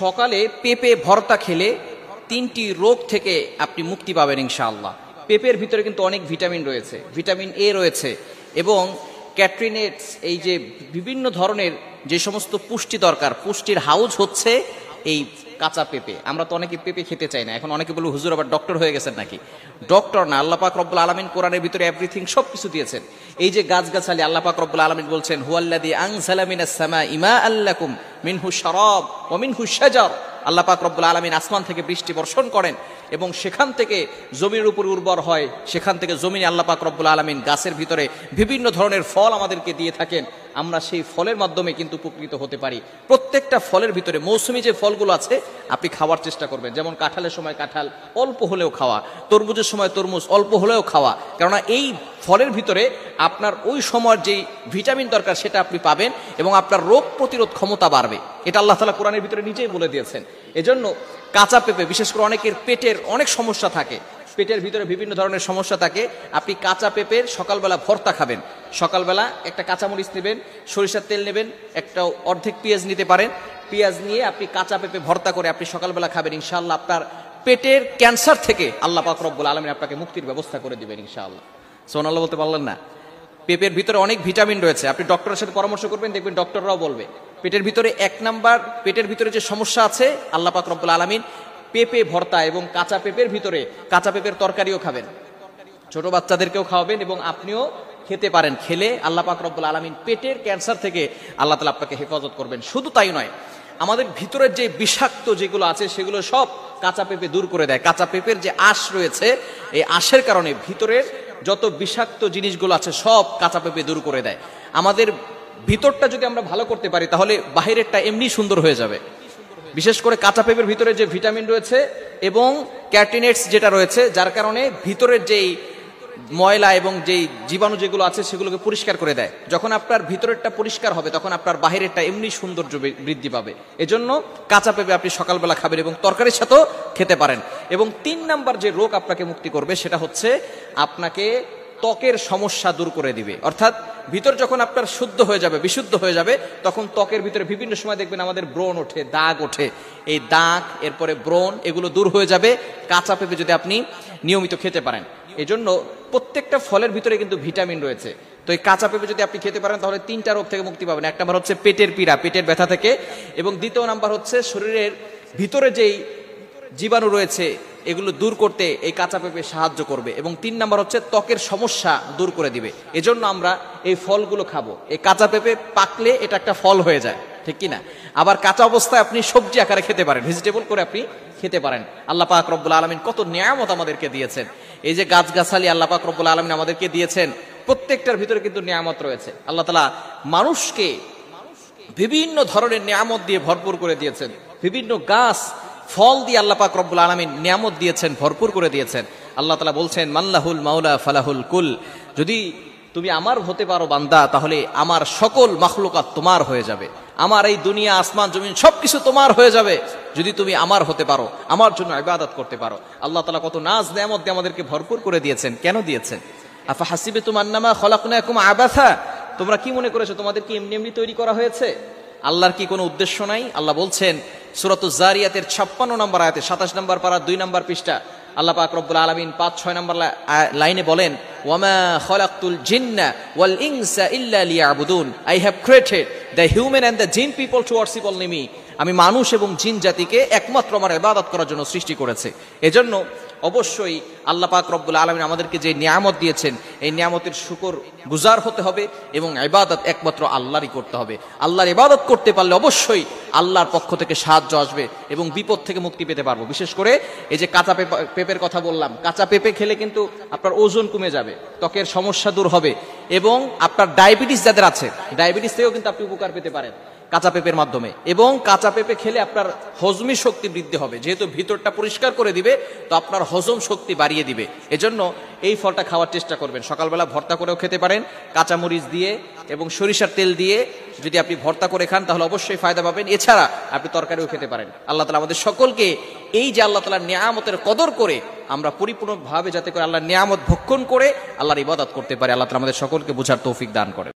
সকালে পেঁপে ভর্তা খেলে 3টি রোগ থেকে আপনি মুক্তি পাবেন ইনশাআল্লাহ। পেঁপের ভিতরে কিন্তু অনেক ভিটামিন রয়েছে, ভিটামিন এ রয়েছে এবং ক্যাট্রিনেটস, এই যে বিভিন্ন ধরনের যে সমস্ত পুষ্টি দরকার, পুষ্টির হাউস হচ্ছে এই কাঁচা পেঁপে। আমরা তো অনেকে পেঁপে খেতে চাই না। এখন অনেকে বলবো হুজুর আবার ডক্টর হয়ে গেছেন নাকি? ডক্টর না, আল্লাহ পাক রব্বুল আলামিন কোরআনের ভিতরে এভরিথিং সবকিছু দিয়েছেন। এই যে গাছগাছালি, আল্লাহ পাক রব্বুল আলামিন বলছেন হুয়াল্লাযী আনজালা মিনাস সামাই মাআন লাকুম মিনহু শারাব ওয়া মিনহু শাজার। আল্লাহ পাক রব্বুল আলামিন আসমান থেকে বৃষ্টি বর্ষণ করেন এবং সেখান থেকে জমির উপর উর্বর হয়, সেখান থেকে জমিনে আল্লাহ পাক রব্বুল আলামিন গাছের ভিতরে বিভিন্ন ধরনের ফল আমাদেরকে দিয়ে থাকেন। আমরা সেই ফলের মাধ্যমে কিন্তু উপকৃত হতে পারি। প্রত্যেকটা ফলের ভিতরে মৌসুমী যে ফলগুলো আছে আপনি খাওয়ার চেষ্টা করবেন। যেমন কাঁঠালের সময় কাঁঠাল অল্প হলেও খাওয়া, তরমুজের সময় তরমুজ অল্প হলেও খাওয়া, কেননা এই ফলের ভিতরে আপনার ওই সময়ের যেই ভিটামিন দরকার সেটা আপনি পাবেন এবং আপনার রোগ প্রতিরোধ ক্ষমতা বাড়বে। এটা আল্লাহ তাআলা কোরআনের ভিতরে নিজেই বলে দিয়েছেন। এজন্য কাঁচা পেঁপে, বিশেষ করে অনেকের পেটের অনেক সমস্যা থাকে, পেটের ভিতরে বিভিন্ন ধরনের সমস্যা থাকে, আপনি কাঁচা পেঁপের সকালবেলা ভর্তা খাবেন। সকালবেলা একটা কাঁচামরিচ নেবেন, সরিষার তেল নেবেন, একটা অর্ধেক পেঁয়াজ নিতে পারেন, পেঁয়াজ নিয়ে আপনি কাঁচা পেঁপে ভর্তা করে আপনি সকালবেলা খাবেন। ইনশাআল্লাহ আপনার পেটের ক্যান্সার থেকে আল্লাহ পাক রব্বুল আলামিন আপনাকে মুক্তির ব্যবস্থা করে দিবেন ইনশাআল্লাহ। সুবহানাল্লাহ বলতে পারলেন না? পেঁপের ভিতরে অনেক ভিটামিন রয়েছে। আপনি ডক্টরের সাথে পরামর্শ করবেন, দেখবেন ডক্টররাও বলবে পেটের ভিতরে 1 নাম্বার পেটের ভিতরে যে সমস্যা আছে, আল্লাহ পাক রব্বুল আলামিন পেঁপে ভর্তা এবং কাঁচা পেঁপের ভিতরে কাঁচা পেঁপের তরকারিও খাবেন, ছোট বাচ্চাদেরকেও খাওয়াবেন এবং আপনিও খেতে পারেন। খেলে আল্লাহ পাক রব্বুল আলামিন পেটের ক্যান্সার থেকে আল্লাহ তাআলা আপনাকে হেফাজত করবেন। শুধু তাই নয়, আমাদের ভিতরের যে বিষাক্ত যেগুলো আছে সেগুলো সব কাঁচা পেঁপে দূর করে দেয়। কাঁচা পেঁপের যে আঁশ রয়েছে, এই আঁশের কারণে ভিতরের যত বিষাক্ত জিনিসগুলো আছে সব কাঁচা পেঁপে দূর করে দেয়। আমাদের ভিতরটা যদি আমরা ভালো করতে পারি তাহলে বাহিরেরটা এমনি সুন্দর হয়ে যাবে। বিশেষ করে কাঁচা পেঁপের ভিতরে যে ভিটামিন রয়েছে এবং ক্যাটিনেটস যেটা রয়েছে, যার কারণে ভিতরের যেই ময়লা এবং যেই জীবাণু যেগুলো আছে সেগুলোকে পরিষ্কার করে দেয়। যখন আপনার ভিতরেরটা পরিষ্কার হবে তখন আপনার বাহিরেরটা এমনি সৌন্দর্য বৃদ্ধি পাবে। এজন্য কাঁচা পেঁপে আপনি সকালবেলা খাবেন এবং তরকারির সাথেও খেতে পারেন। এবং 3 নাম্বার যে রোগ আপনাকে মুক্তি করবে সেটা হচ্ছে আপনাকে ত্বকের সমস্যা দূর করে দিবে। অর্থাৎ ভিতর যখন আপনার শুদ্ধ হয়ে যাবে, বিশুদ্ধ হয়ে যাবে, তখন ত্বকের ভিতরে বিভিন্ন সময় দেখবেন আমাদের ব্রণ ওঠে, দাগ ওঠে। এই দাগ, এরপরে ব্রণ, এগুলো দূর হয়ে যাবে কাঁচা পেঁপে যদি আপনি নিয়মিত খেতে পারেন। এজন্য প্রত্যেকটা ফলের ভিতরে কিন্তু ভিটামিন রয়েছে। তো এই কাঁচা পেঁপে যদি আপনি খেতে পারেন তাহলে 3টা রোগ থেকে মুক্তি পাবেন। 1 নাম্বার হচ্ছে পেটের পীড়া, পেটের ব্যথা থেকে, এবং 2য় নাম্বার হচ্ছে শরীরের ভিতরে যেই জীবাণু রয়েছে এগুলো দূর করতে এই কাঁচা পেঁপে সাহায্য করবে, এবং 3 নাম্বার হচ্ছে ত্বকের সমস্যা দূর করে দিবে। এজন্য আমরা এই ফলগুলো খাবো। এই কাঁচা পেঁপে পাকলে এটা একটা ফল হয়ে যায়, ঠিক কি না? আবার কাঁচা অবস্থায় আপনি সবজি আকারে খেতে পারেন, ভেজিটেবল করে আপনি খেতে পারেন। আল্লাহ পাক রব্বুল আলামিন কত নিয়ামত আমাদেরকে দিয়েছেন। এই যে গাছগাছালি আল্লাহ পাক রব্বুল আলামিন আমাদেরকে দিয়েছেন, প্রত্যেকটার ভিতরে কিন্তু নিয়ামত রয়েছে। আল্লাহ তাআলা মানুষকে বিভিন্ন ধরনের নিয়ামত দিয়ে ভরপুর করে দিয়েছেন। বিভিন্ন গাছ ফল দিয়ে আল্লাহ পাক রব্বুল আলামিন নিয়ামত দিয়েছেন, ভরপুর করে দিয়েছেন। আল্লাহ তাআলা বলছেন মাল্লাহুল মাওলা ফালাহুল কুল, যদি তুমি আমার হতে পারো বান্দা তাহলে আমার সকল মাখলুকাত তোমার হয়ে যাবে। আমার এই দুনিয়া, আসমান, জমিন সবকিছু তোমার হয়ে যাবে যদি তুমি আমার হতে পারো, আমার জন্য ইবাদত করতে পারো। আল্লাহ তাআলা কত নাজ নিয়ামত দিয়ে আমাদেরকে ভরপুর করে দিয়েছেন। কেন দিয়েছেন? আফা হাসিবাতুম আন্নামা খলাকনাকুম আবাসা, তোমরা কি মনে করেছো তোমাদেরকে এমনি এমনি তৈরি করা হয়েছে? আল্লাহর কি কোনো উদ্দেশ্য নাই? আল্লাহ বলছেন সূরাতুজ জারিয়াতের 56 নম্বর আয়াতে, 27 নম্বর পারা 2 নম্বর পৃষ্ঠা, আল্লাহ পাক রব্বুল আলামিন 5-6 নম্বর লাইনে বলেন ওয়ামা খলাকতুল জিন্না ওয়াল ইনসা ইল্লা লিয়াবুদুন, I have created the human and the jinn people to worship only me. আমি মানুষ এবং জিন জাতিকে একমাত্র আমার ইবাদত করার জন্য সৃষ্টি করেছে। এজন্য অবশ্যই আল্লাহ পাক রব্বুল আলামিন আমাদেরকে যে নিয়ামত দিয়েছেন এই নিয়ামতের শুকর গুজার হতে হবে এবং ইবাদত একমাত্র আল্লাহরই করতে হবে। আল্লাহর ইবাদত করতে পারলে অবশ্যই আল্লাহর পক্ষ থেকে সাহায্য আসবে এবং বিপদ থেকে মুক্তি পেতে পারবো। বিশেষ করে এই যে কাঁচা পেঁপের কথা বললাম, কাঁচা পেঁপে খেলে কিন্তু আপনার ওজন কমে যাবে, ত্বকের সমস্যা দূর হবে এবং আপনার ডায়াবেটিস যাদের আছে, ডায়াবেটিস থেকেও কিন্তু আপনি উপকার পেতে পারেন কাঁচা পেঁপের মাধ্যমে। এবং কাঁচা পেঁপে খেলে আপনার হজমি শক্তি বৃদ্ধি হবে, যেহেতু ভিতরটা পরিষ্কার করে দিবে তো আপনার হজম শক্তি বাড়িয়ে দিবে। এজন্য এই ফলটা খাওয়ার চেষ্টা করবেন। সকালবেলা ভর্তা করেও খেতে পারেন, কাঁচামরিচ দিয়ে এবং সরিষার তেল দিয়ে যদি আপনি ভর্তা করে খান তাহলে অবশ্যই ফায়দা পাবেন। এছাড়া আপনি তরকারিও খেতে পারেন। আল্লাহ তাআলা আমাদের সকলকে এই যে আল্লাহ তাআলার নিয়ামতের কদর করে আমরা পরিপূর্ণভাবে যাতে করে আল্লাহর নিয়ামত ভক্ষণ করে আল্লাহর ইবাদত করতে পারি, আল্লাহ তাআলা আমাদের সকলকে বুঝার তৌফিক দান করেন।